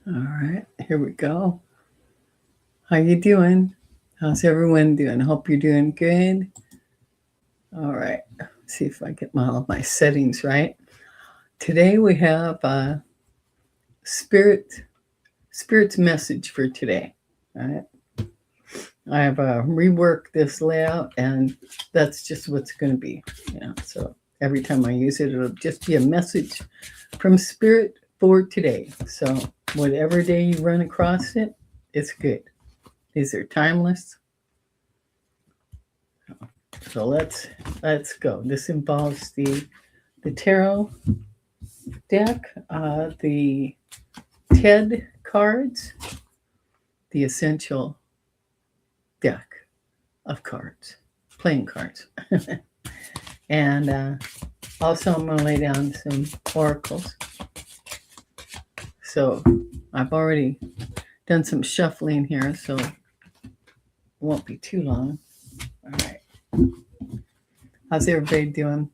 All right, here we go. How you doing? How's everyone doing? Hope you're doing good. All right, see if I get all of my settings right. Today we have spirit spirit's message for today. All right, I have reworked this layout, and that's just what's going to be. So every time I use it, it'll just be a message from spirit for today. So whatever day you run across it, it's good. These are timeless. So let's go. This involves the tarot deck, the TED cards, the essential deck of cards, playing cards, and also I'm gonna lay down some oracles. So I've already done some shuffling here, so it won't be too long. All right. How's everybody doing?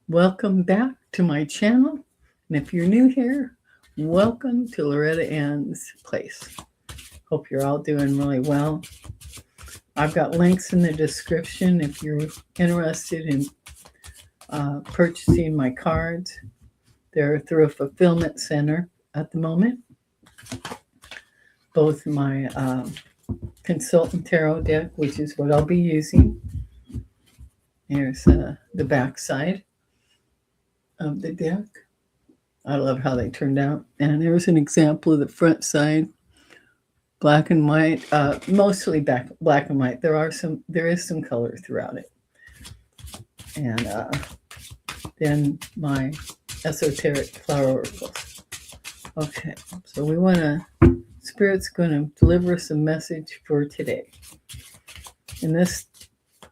Welcome back to my channel. And if you're new here, welcome to Loretta Ann's place. Hope you're all doing really well. I've got links in the description if you're interested in purchasing my cards. They're through a fulfillment center at the moment. Both my consultant tarot deck, which is what I'll be using. Here's the back side of the deck. I love how they turned out. And there's an example of the front side, black and white, mostly black and white. There is some color throughout it. And then my Esoteric Flower Oracles. Okay, so Spirit's going to deliver us a message for today. And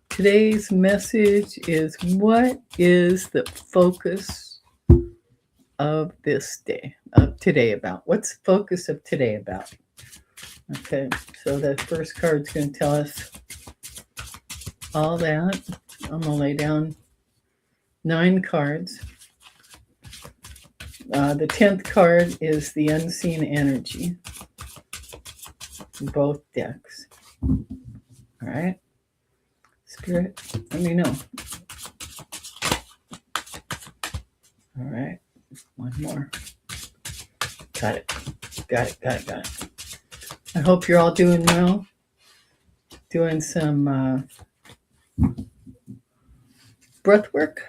today's message is, what is the focus of this day, of today about? What's the focus of today about? Okay, so that first card's going to tell us all that. I'm going to lay down 9 cards. The 10th card is the unseen energy. Both decks. All right. Spirit, let me know. All right. One more. Got it. I hope you're all doing well. Doing some breath work.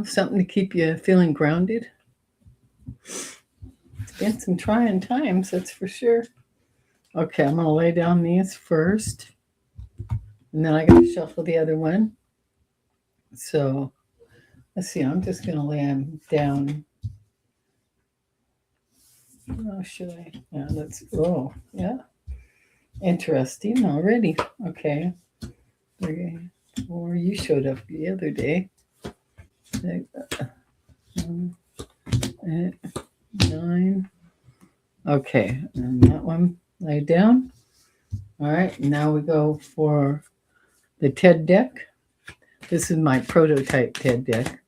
Something to keep you feeling grounded. It's been some trying times, that's for sure. Okay, I'm going to lay down these first. And then I got to shuffle the other one. So, let's see. I'm just going to lay them down. Oh, should I? Yeah, yeah. Interesting already. Okay. 3, 4. You showed up the other day. 6, 8, 9. Okay. And that one laid down. All right. Now we go for the TED deck. This is my prototype TED deck.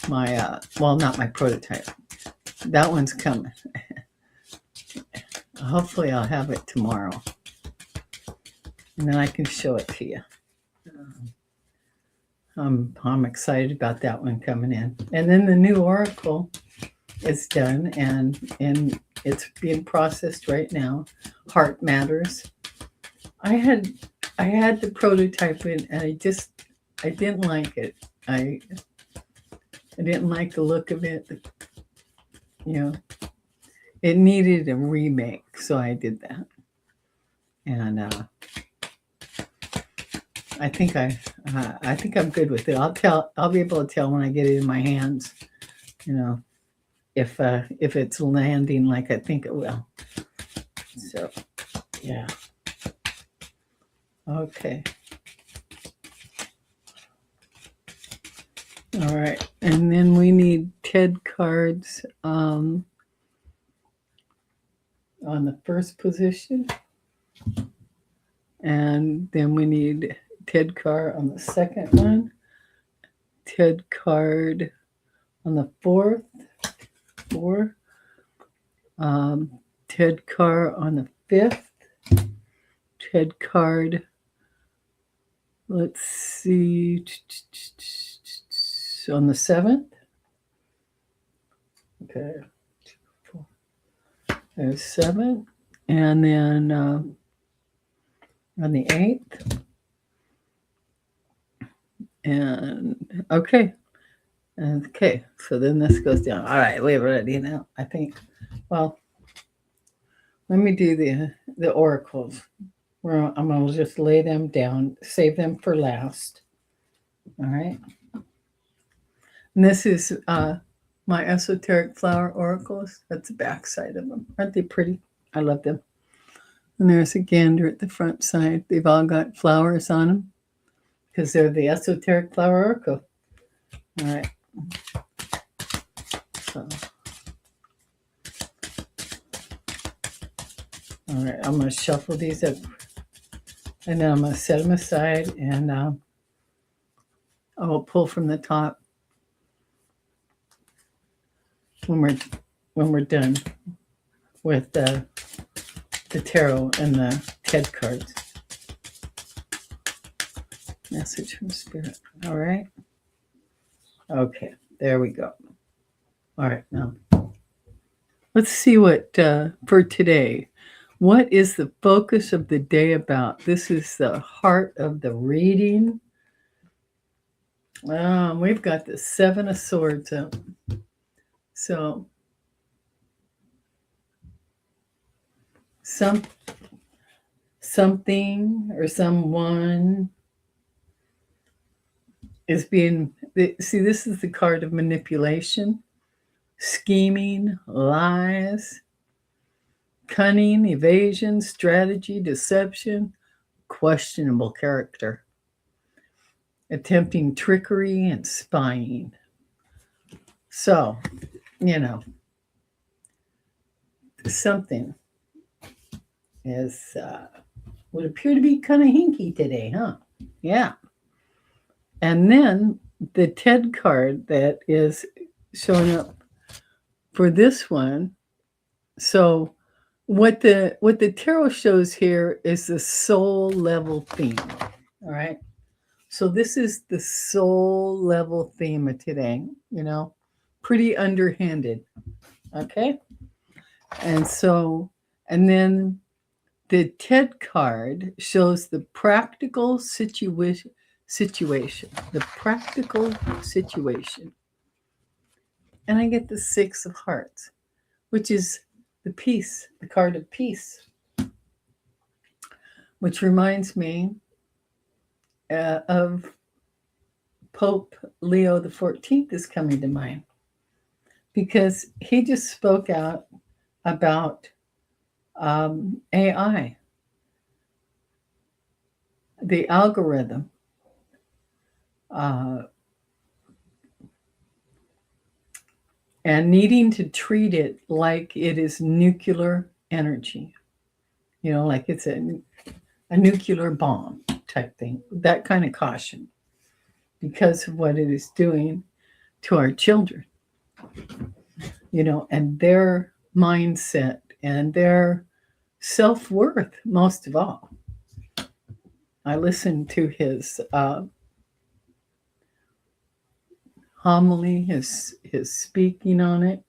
Not my prototype. That one's coming. Hopefully I'll have it tomorrow. And then I can show it to you. I'm excited about that one coming in. And then the new oracle is done, and it's being processed right now. Heart Matters. I had the prototype in, and I didn't like it. I didn't like the look of it. It needed a remake, so I did that. And I think I'm good with it. I'll be able to tell when I get it in my hands, if it's landing like I think it will. So, yeah. Okay. All right, and then we need TED cards on the first position, and then we need TED card on the second one, TED card on the fourth, TED card on the 5th. TED card. Let's see. On the 7th. Okay. There's 7. And then on the 8th. And okay. Okay. So then this goes down. All right. We're ready now, I think. Well, let me do the oracles. I'm going to just lay them down, save them for last. All right. And this is my Esoteric Flower Oracles. That's the back side of them. Aren't they pretty? I love them. And there's a gander at the front side. They've all got flowers on them because they're the Esoteric Flower Oracle. All right. So, all right. I'm going to shuffle these up. And then I'm going to set them aside, and I'll pull from the top when we're done with the tarot and the TED cards. Message from Spirit. All right. Okay. There we go. All right. Now, let's see what for today. What is the focus of the day about? This is the heart of the reading. We've got the 7 of Swords up. So, something or someone is being... See, this is the card of manipulation, scheming, lies, cunning, evasion, strategy, deception, questionable character, attempting trickery and spying. So, something is would appear to be kind of hinky today, huh? Yeah. And then the TED card that is showing up for this one. So what the tarot shows here is the soul level theme. All right. So this is the soul level theme of today, pretty underhanded. Okay. And then the TED card shows the practical situation, the practical situation. And I get the 6 of Hearts, which is the card of peace, which reminds me of Pope Leo the 14th is coming to mind, because he just spoke out about AI, the algorithm, and needing to treat it like it is nuclear energy, like it's a nuclear bomb type thing, that kind of caution, because of what it is doing to our children, and their mindset and their self-worth, most of all. I listened to his homily, his speaking on it.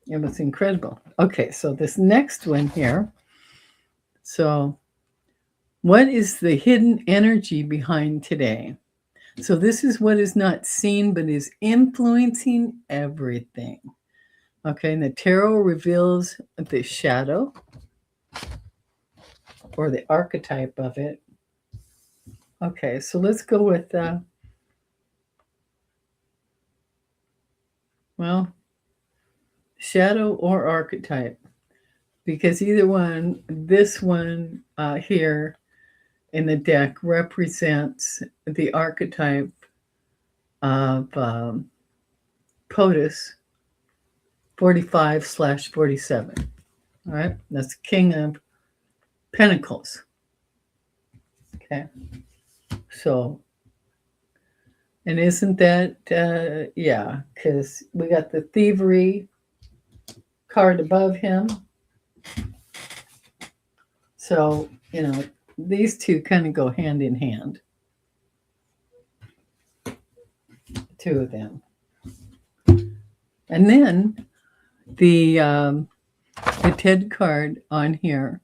It was incredible. Okay, so this next one here. So, what is the hidden energy behind today? So this is what is not seen, but is influencing everything. Okay, and the tarot reveals the shadow, or the archetype of it. Okay, so let's go with shadow or archetype, because either one, this one here in the deck represents the archetype of POTUS 45/47. All right, that's King of Pentacles. Okay, so, and isn't that, yeah, because we got the thievery card above him. So, these two kind of go hand in hand. Two of them. And then the TED card on here,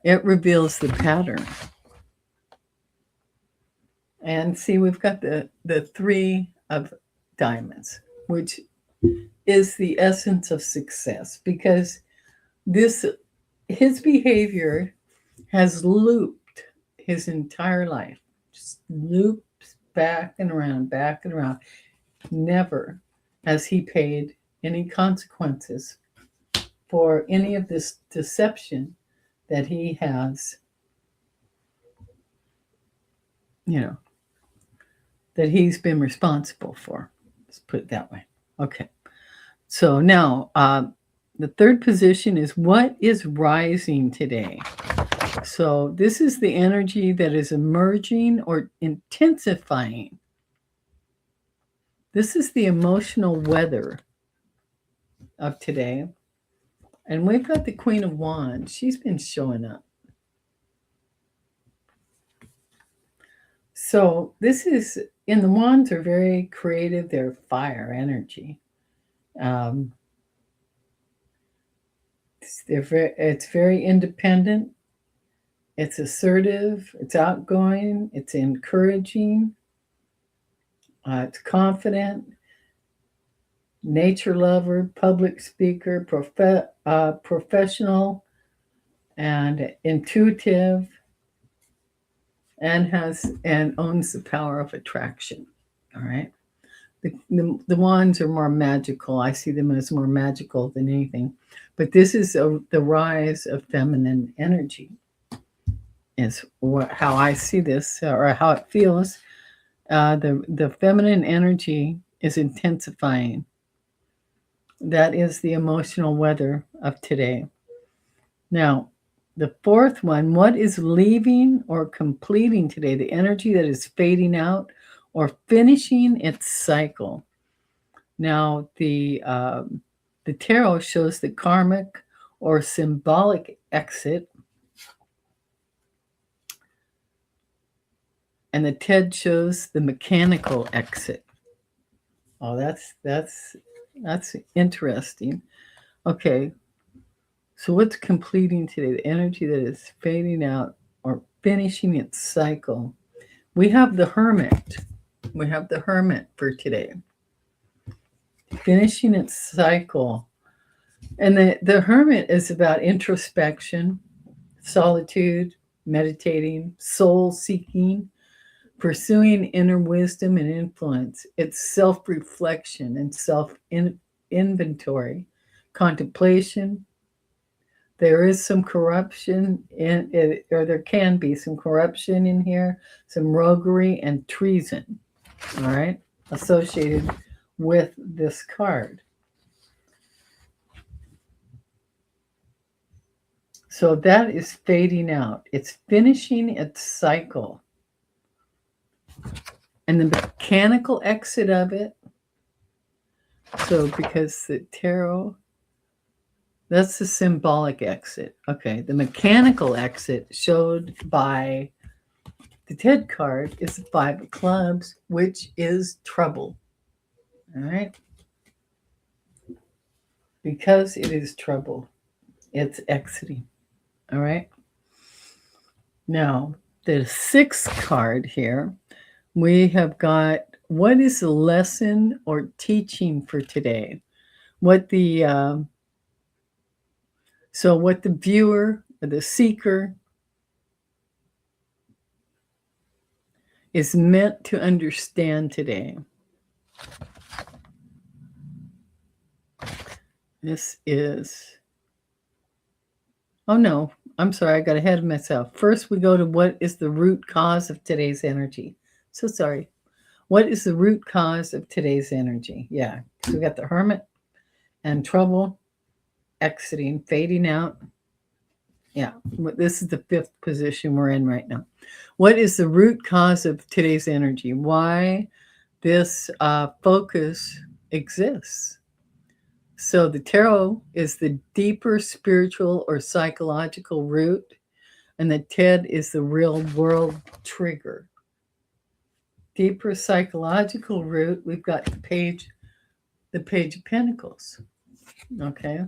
it reveals the pattern. And see, we've got the three of diamonds, which is the essence of success, because his behavior has looped his entire life, just loops back and around. Never has he paid any consequences for any of this deception that he has, that he's been responsible for. Let's put it that way. Okay. So now, the third position is what is rising today. So this is the energy that is emerging or intensifying. This is the emotional weather of today. And we've got the Queen of Wands. She's been showing up. So this is, and the Wands are very creative. They're fire energy. It's very independent. It's assertive. It's outgoing. It's encouraging. It's confident. Nature lover, public speaker, professional, and intuitive, and owns the power of attraction. All right. The wands are more magical. I see them as more magical than anything. But this is the rise of feminine energy, is how I see this, or how it feels. The feminine energy is intensifying. That is the emotional weather of today. Now, the fourth one, what is leaving or completing today? The energy that is fading out or finishing its cycle. Now, the tarot shows the karmic or symbolic exit, and the TED shows the mechanical exit. Oh, that's interesting. Okay, so what's completing today? The energy that is fading out or finishing its cycle. We have the Hermit. We have the Hermit for today. Finishing its cycle. And the Hermit is about introspection, solitude, meditating, soul seeking, pursuing inner wisdom and influence. It's self-reflection and self-inventory, contemplation. There is some corruption in it, or there can be some corruption in here, some roguery and treason, all right, associated with this card. So that is fading out. It's finishing its cycle. And the mechanical exit of it, so because the tarot, that's the symbolic exit. Okay, the mechanical exit showed by the TED card is the Five of Clubs, which is trouble. All right? Because it is trouble, it's exiting. All right? Now, the sixth card here, we have got what is the lesson or teaching for today? What the viewer or the seeker is meant to understand today. This is, oh no, I'm sorry, I got ahead of myself. First, we go to what is the root cause of today's energy. So sorry. What is the root cause of today's energy? Yeah, so we got the Hermit and trouble, exiting, fading out. Yeah, this is the fifth position we're in right now. What is the root cause of today's energy? Why this focus exists? So the tarot is the deeper spiritual or psychological root, and the TED is the real world trigger. Deeper psychological root, we've got the Page of Pentacles. Okay.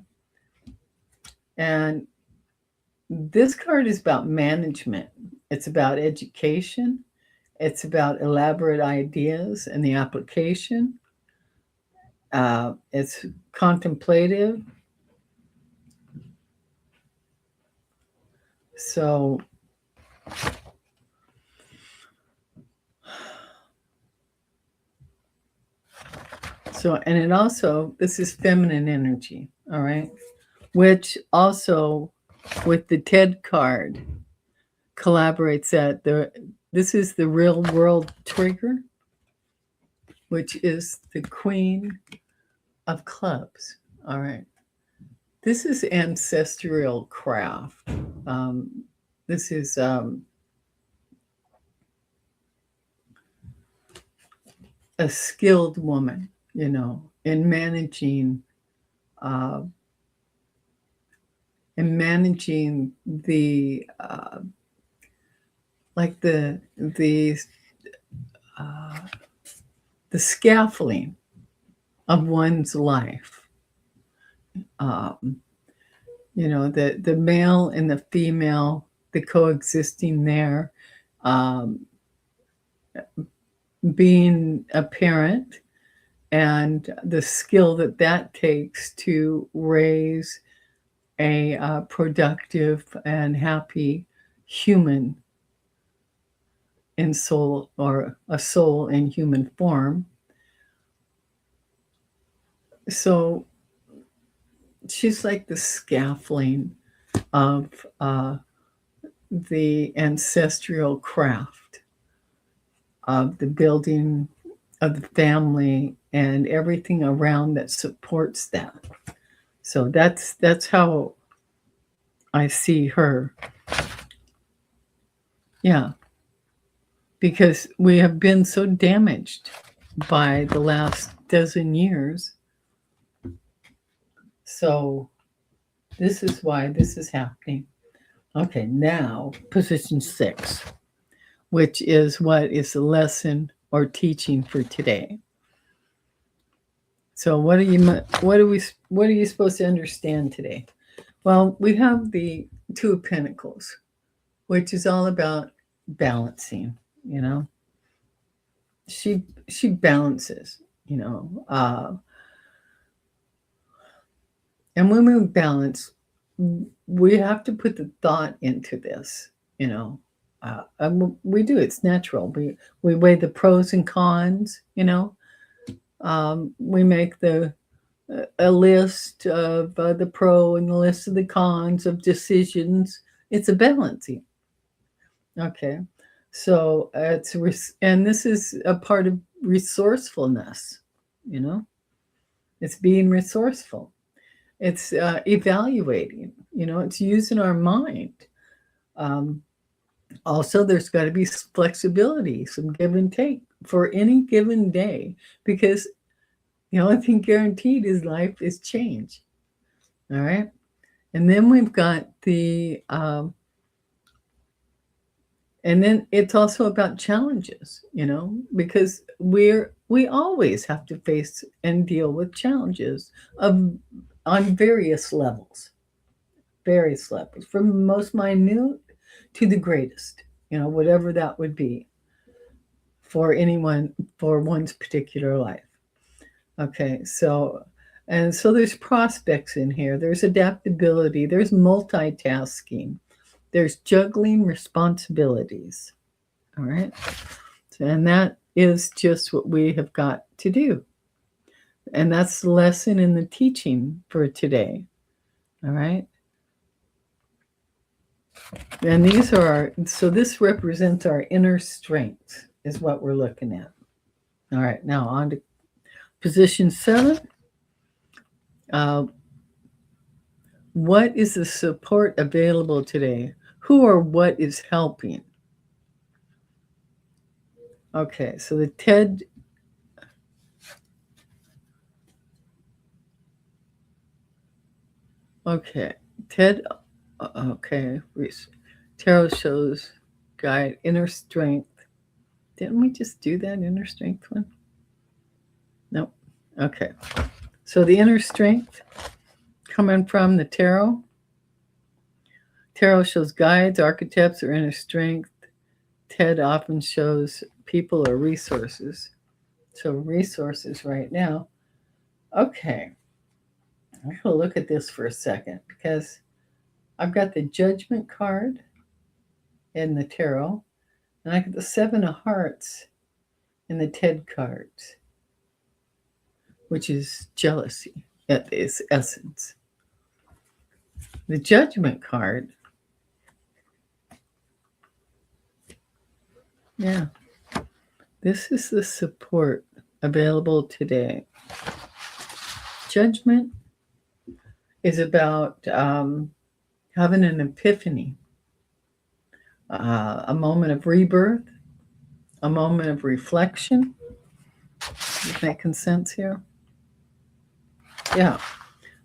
And this card is about management. It's about education. It's about elaborate ideas and the application. It's contemplative. So, and it also, this is feminine energy, all right? Which also, with the TED card, collaborates that this is the real world trigger, which is the Queen of Clubs, all right? This is ancestral craft. This is a skilled woman, in managing the like the scaffolding of one's life. The male and the female, the coexisting there, being a parent, and the skill that takes to raise a productive and happy human in soul, or a soul in human form. So she's like the scaffolding of the ancestral craft of the building of the family and everything around that supports that. So that's how I see her. Yeah. Because we have been so damaged by the last dozen years. So this is why this is happening. Okay, now position 6, which is what is the lesson or teaching for today. So what are you supposed to understand today? Well, we have the Two of Pentacles, which is all about balancing, She balances, and when we balance, we have to put the thought into this, and we do. It's natural. We weigh the pros and cons, we make a list of the pro and the list of the cons of decisions. It's a balancing. Okay. So and this is a part of resourcefulness, it's being resourceful. It's evaluating, it's using our mind. Also, there's got to be flexibility, some give and take for any given day, because the only thing guaranteed is life is change. All right. And then we've got and then it's also about challenges, because we always have to face and deal with challenges on various levels, from the most minute to the greatest, whatever that would be for anyone, for one's particular life. Okay, so there's prospects in here. There's adaptability. There's multitasking. There's juggling responsibilities. All right. And that is just what we have got to do. And that's the lesson in the teaching for today. All right. And this represents our inner strength, is what we're looking at. All right. Now on to position 7. What is the support available today? Who or what is helping? Okay, so the TED Okay. Ted, okay. Tarot shows guide inner strength. Didn't we just do that inner strength one? Nope. Okay. So the inner strength coming from the tarot. Tarot shows guides, archetypes, or inner strength. TED often shows people or resources. So resources right now. Okay. I'm going to look at this for a second because I've got the Judgment card in the tarot, and I got the Seven of Hearts in the TED cards, which is jealousy at its essence. The Judgment card, yeah, this is the support available today. Judgment is about having an epiphany, a moment of rebirth, a moment of reflection. Is making sense here? Yeah.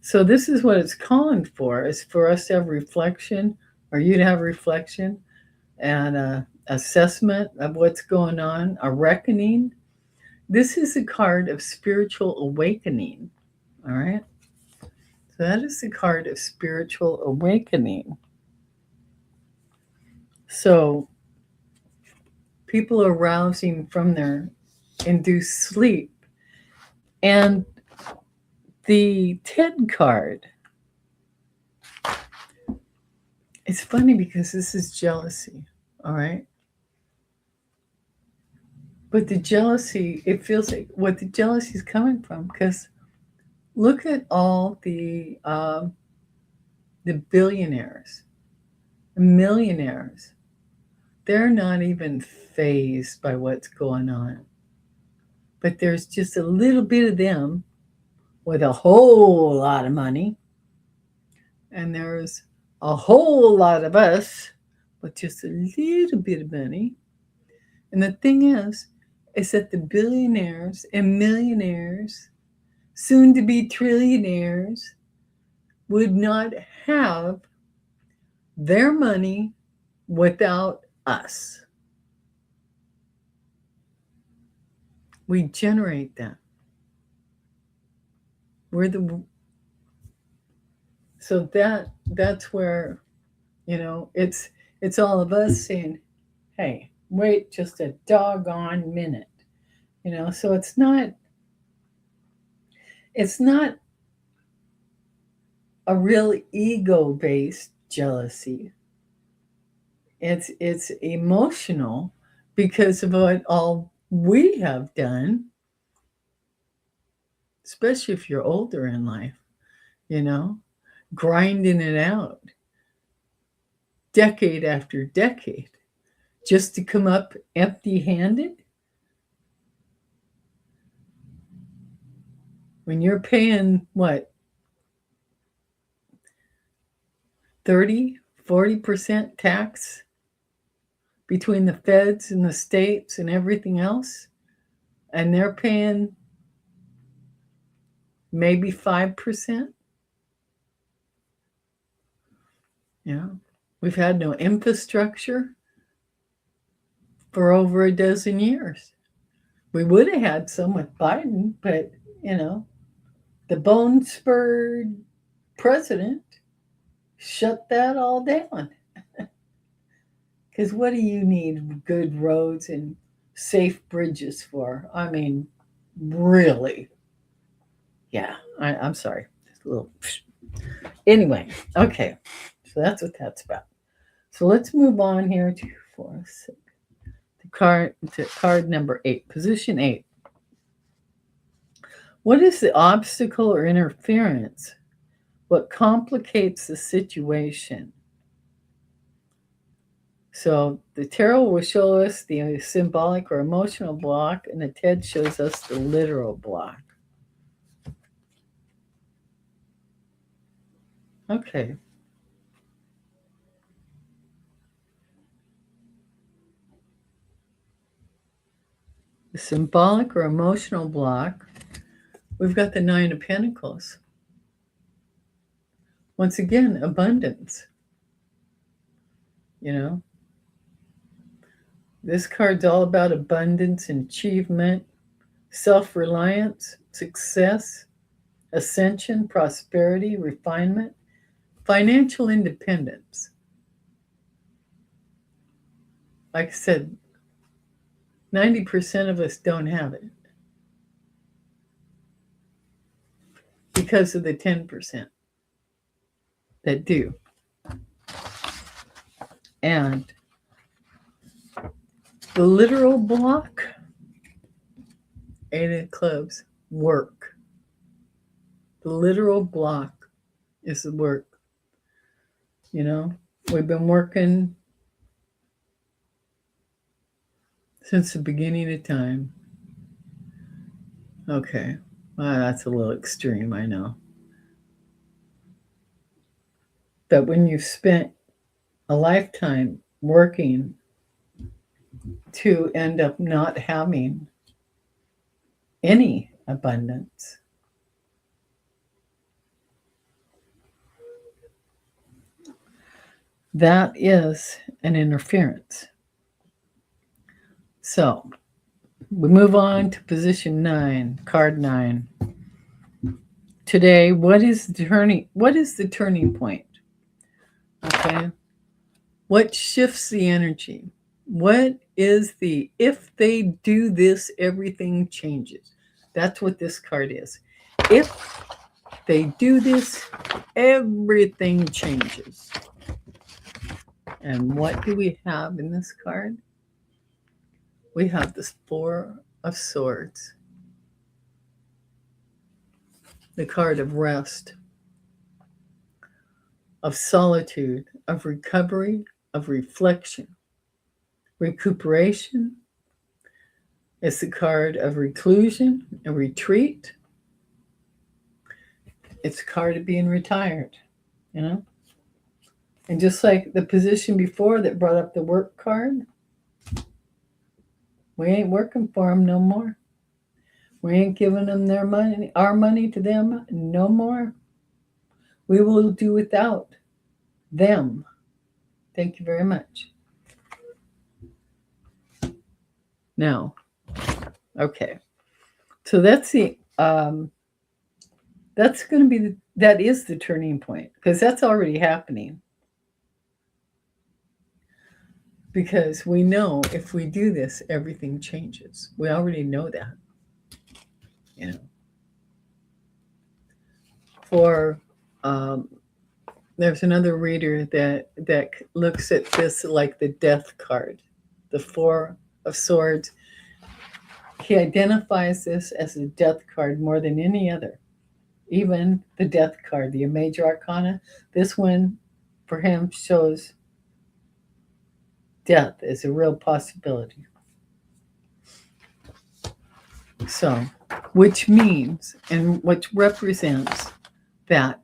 So this is what it's calling for, is for us to have reflection, or you to have reflection and assessment of what's going on, a reckoning. This is a card of spiritual awakening. All right. So that is the card of spiritual awakening. So people are rousing from their induced sleep. And the TED card, it's funny because this is jealousy. All right. But the jealousy, it feels like what the jealousy is coming from, because look at all the billionaires, the millionaires. They're not even fazed by what's going on. But there's just a little bit of them with a whole lot of money. And there's a whole lot of us with just a little bit of money. And the thing is that the billionaires and millionaires, soon to be trillionaires, would not have their money without us. We generate that. So that's where, it's all of us saying, hey, wait just a doggone minute. So it's not a real ego-based jealousy. It's emotional because of what all we have done, especially if you're older in life, grinding it out decade after decade just to come up empty-handed. When you're paying what, 30-40% tax between the feds and the states and everything else, and they're paying maybe 5%. We've had no infrastructure for over a dozen years. We would have had some with Biden, but the bone-spurred president shut that all down. Because what do you need good roads and safe bridges for? I mean, really? Yeah, I'm sorry. Just a little. Anyway, okay. So that's what that's about. So let's move on here to card number 8, position 8. What is the obstacle or interference? What complicates the situation? So the tarot will show us the symbolic or emotional block, and the TED shows us the literal block. Okay. The symbolic or emotional block, we've got the Nine of Pentacles. Once again, abundance. You know, this card's all about abundance and achievement, self-reliance, success, ascension, prosperity, refinement, financial independence. Like I said, 90% of us don't have it because of the 10% that do. And the literal block, 8 of clubs, work. The literal block is the work. You know, we've been working since the beginning of time. Okay, well, that's a little extreme, I know. But when you've spent a lifetime working to end up not having any abundance, that is an interference. So we move on to position 9, card 9. Today, what is the turning point? Okay. What shifts the energy? What is the if they do this, everything changes? That's what this card is. If they do this, everything changes. And what do we have in this card? We have this 4 of Swords, the card of rest, of solitude, of recovery, of reflection, recuperation. It's the card of reclusion and retreat. It's a card of being retired, you know? And just like the position before that brought up the work card, we ain't working for them no more. We ain't giving them their money, our money to them no more. We will do without them. Thank you very much. Now, okay. So that's the that's going to be that is the turning point, because that's already happening. Because we know if we do this, everything changes. We already know that. You know. For there's another reader that looks at this like the death card, the 4 of Swords. He identifies this as a death card more than any other. Even the death card, the major arcana, this one for him shows death as a real possibility. So, which means and which represents that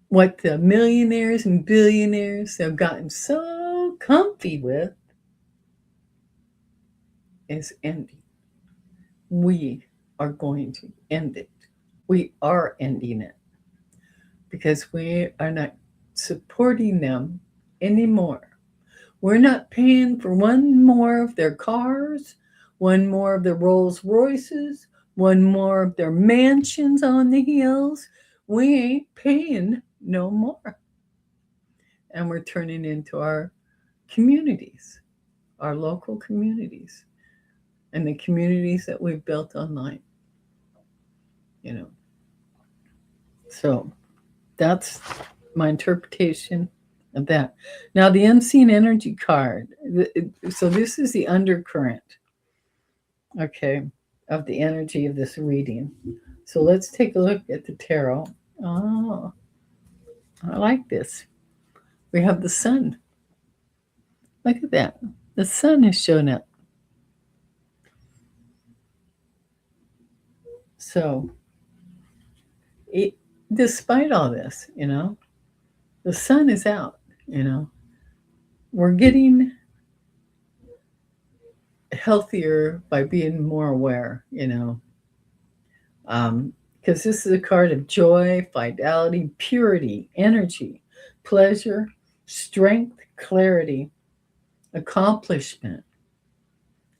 what the millionaires and billionaires have gotten so comfy with is ending. We are going to end it. We are ending it because we are not supporting them anymore. We're not paying for one more of their cars, one more of their Rolls Royces, one more of their mansions on the hills. We ain't paying no more. And we're turning into our communities, our local communities, and the communities that we've built online. You know. So that's my interpretation of that. Now, the unseen energy card. So this is the undercurrent, okay, of the energy of this reading. So let's take a look at the tarot. Oh, I like this. We have the sun. Look at that. The sun has shown up. So, despite all this, you know, the sun is out, you know. We're getting healthier by being more aware, you know. because this is a card of joy, fidelity, purity, energy, pleasure, strength, clarity, accomplishment,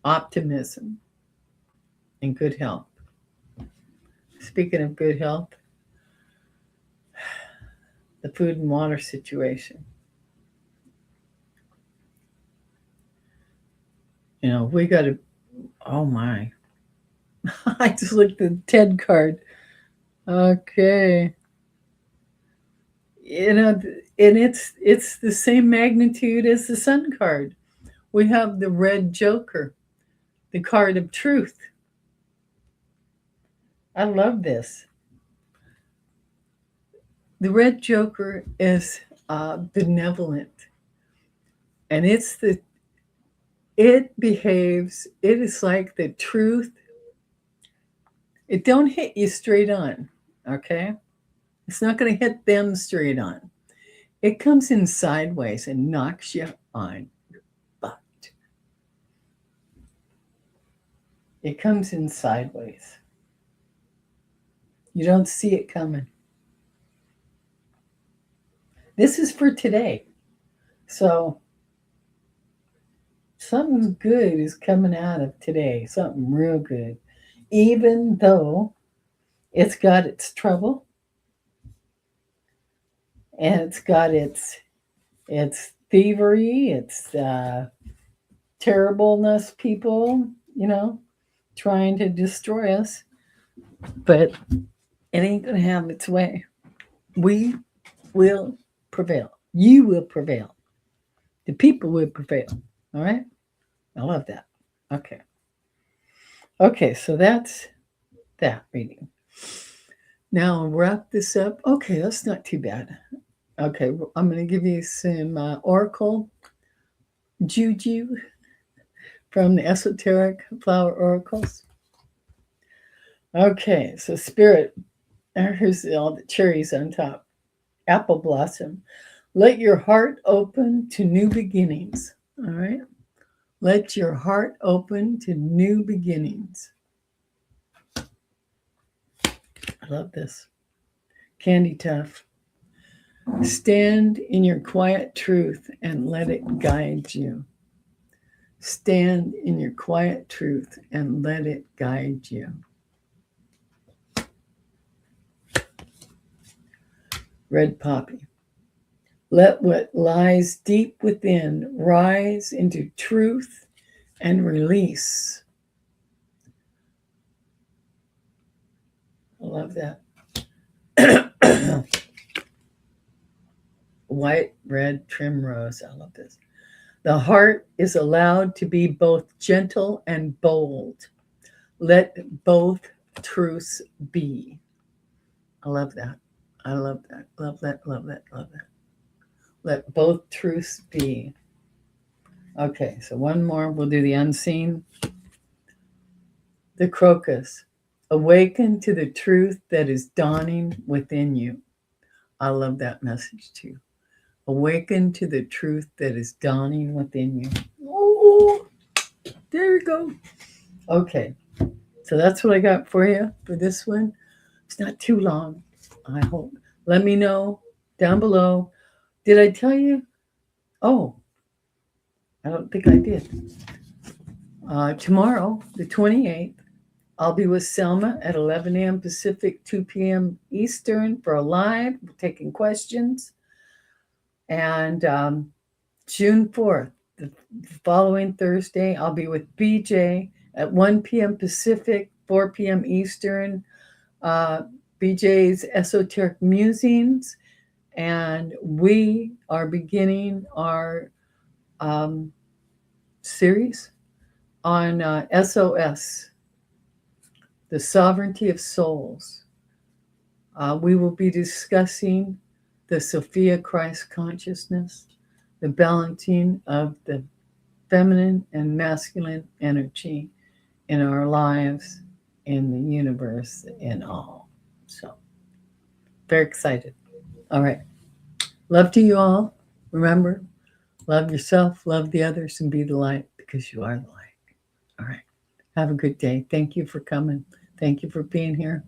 optimism, and good health. Speaking of good health, the food and water situation. You know, we got to, oh my. I just looked at the TED card. Okay. You know, and it's the same magnitude as the Sun card. We have the red joker, the card of truth. I love this. The red joker is benevolent, and it behaves. It is like the truth. It don't hit you straight on, okay? It's not going to hit them straight on. It comes in sideways and knocks you on your butt. It comes in sideways. You don't see it coming. This is for today. So something good is coming out of today. Something real good. Even though it's got its trouble and it's got its thievery, its terribleness, people, you know, trying to destroy us. But it ain't going to have its way. We will prevail. You will prevail. The people will prevail. All right? I love that. Okay. Okay, so that's that reading. Now I'll wrap this up. Okay, that's not too bad. Okay, I'm going to give you some oracle juju from the Esoteric Flower Oracles. Okay, so Spirit, here's all the cherries on top. Apple blossom. Let your heart open to new beginnings. All right? Let your heart open to new beginnings. I love this. Candy Tough. Stand in your quiet truth and let it guide you. Stand in your quiet truth and let it guide you. Red Poppy. Let what lies deep within rise into truth and release. I love that. White, red, trim rose. I love this. The heart is allowed to be both gentle and bold. Let both truths be. I love that. I love that. Love that. Love that. Love that. Let both truths be. Okay, so one more. We'll do the unseen. The crocus. Awaken to the truth that is dawning within you. I love that message too. Awaken to the truth that is dawning within you. Oh, there you go. Okay, so that's what I got for you for this one. It's not too long, I hope. Let me know down below. Did I tell you? Oh, I don't think I did. Tomorrow, the 28th, I'll be with Selma at 11 a.m. Pacific, 2 p.m. Eastern for a live, taking questions. And June 4th, the following Thursday, I'll be with BJ at 1 p.m. Pacific, 4 p.m. Eastern. BJ's Esoteric Musings. And we are beginning our series on SOS, the sovereignty of souls. We will be discussing the Sophia Christ consciousness, the balancing of the feminine and masculine energy in our lives, in the universe, in all. So, very excited. All right. Love to you all. Remember, love yourself, love the others, and be the light because you are the light. All right. Have a good day. Thank you for coming. Thank you for being here.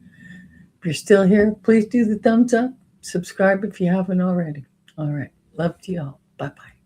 If you're still here, please do the thumbs up. Subscribe if you haven't already. All right. Love to y'all. Bye bye.